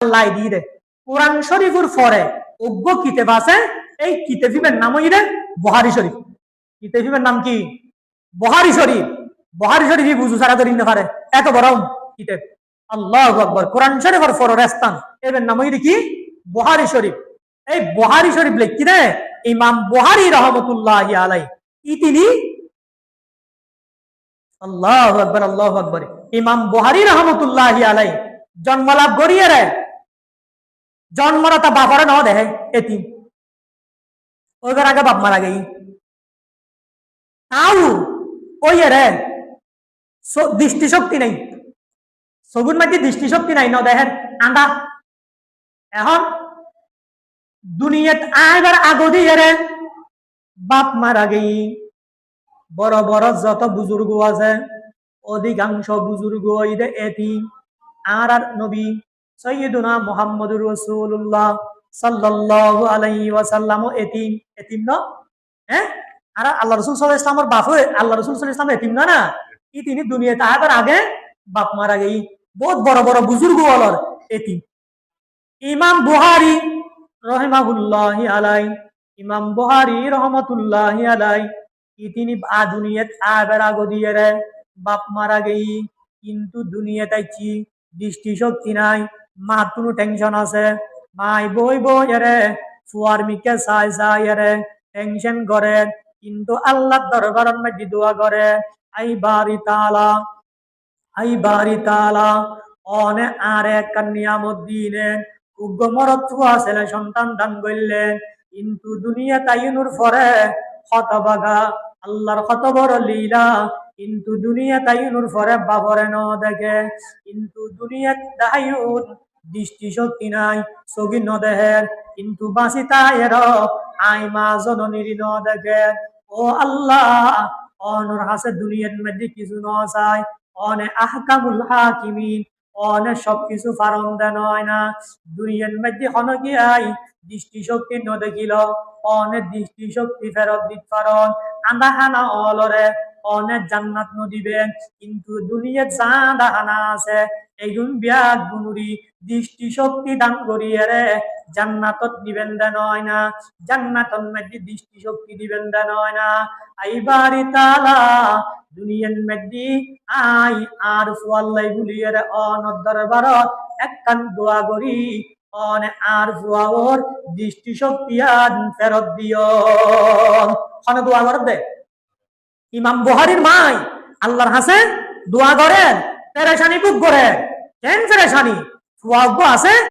আল্লাহ দিয়ে দে কোরআন শরীফের পরে অজ্ঞ কিতাব আছে, এই কিতাবের নাম হইরে বুখারী শরীফ। কিতাবের নাম কি? বুখারী শরীফ। বুখারী শরীফই বুঝু সারা ধরে নিতে পারে, এত বড় কিতাব। আল্লাহু আকবার। কোরআন শরীফের পরের স্থান এর নাম হইরে কি? বুখারী শরীফ। এই বুখারী শরীফ লিখি রে ইমাম বুখারী রাহমাতুল্লাহি আলাইহি। তিনি আল্লাহু আকবার, আল্লাহু আকবার। ইমাম বুখারী রাহমাতুল্লাহি আলাইহি জন্মলাভ করিয়ে রে জন্মরা তা বাপারে ন দেহে এতিম, ওইবার আগে বাপ মারা গেই তাও ওই রে দৃষ্টিশক্তি নাই, সবুর মাঝে দৃষ্টিশক্তি নাই ন দেহের আন্ডা। এখন দুনিয়াত আইবার আগো দিয়ে রে বাপ মারা গেই। বড় বড় যত বুজুর্গ আছে অধিকাংশ বুজুর্গ ইদে এতিম। আর নবী সাইয়্যিদুনা মুহাম্মদুর রাসূলুল্লাহ সাল্লাল্লাহু আলাইহি ওয়াসাল্লাম এতিম। এতিম না? হ্যাঁ, আর আল্লাহ রাসূল সাল্লাল্লাহু আলাইহি ওয়াসাল্লামের বাপ, আল্লাহ রাসূল সাল্লাল্লাহু আলাইহি ওয়াসাল্লাম এতিম না না? কি তিনি দুনিয়াতে আসার আগে বাপ মারা গেই। বহুত বড় বড় বুজুর্গ হলর এতিম। ইমাম বুখারী রাহিমাহুল্লাহি আলাইহি, ইমাম বুখারী রাহমাতুল্লাহি আলাইহি তিনি দুনিয়াত আসার আগে দিয়ে রে বাপ মারা গেই। কিন্তু দুনিয়াতে আইছি দৃষ্টিশক্তি নাই, মা কোনো টেনশন আছে, মাই বই বই এরে ফুয়ার মিকে চাই চাই এরে টেনশন করে। কিন্তু আল্লাহর দরবারের মধ্যে দোয়া করে, আই বারি তাআলা, আই বারি তাআলা অনে আরে কান্নিয়ামত দিনে উগ্র মরত ফুয়া ছেলে সন্তান দান করলেন। কিন্তু দুনিয়া তাইনুর পরে হতবাগা আল্লাহর কত বড় লীলা। কিন্তু দুনিয়া তাইনুর পরে বাবরে ন দেখে। কিন্তু দুনিয়া তাইন দৃষ্টিশক্তি নাই, সগি ন দেহের। কিন্তু বাঁচি তাইর আই মা জননীর ন দেখে। ও আল্লাহ, অনর হাসে দুনিয়ার মধ্যে কিছু ন চায়, অনে আহকামুল হাকিমিন, অনে সবকিছু পারন দেন হয় না। দুনিয়ার মধ্যে হন গিয়াই দৃষ্টিশক্তি ন দেখিল, অনেক দৃষ্টিশক্তি ফেরত দিত পারন। আন্দা হানা অলরে অনেক জান্নাত ন দিবেন। কিন্তু দুনিয়ার চাঁদা হানা আছে, এইগুন ব্যাগ গুনুরি দৃষ্টিশক্তি দান করিয়ে রে জান্নাতত দিবেন দেন হয় না। জান্নাতর মধ্যে দৃষ্টিশক্তি দিবেন দেন হয় না। আই বারি তাআলা দুনিয়ার মধ্যে আই আর ফুয়াল্লাই বুলিয়ে রে অনর দরবারত একখান দোয়া করি, অনে আর ফুয়াওর দৃষ্টিশক্তি আর ফেরত দিও। অনে দোয়া করে দে ইমাম বুখারীর মাই আল্লাহর হাসে দোয়া করেন, পেরেশানি খুব করে। কেন পেরেশানি? ফুয়া আছে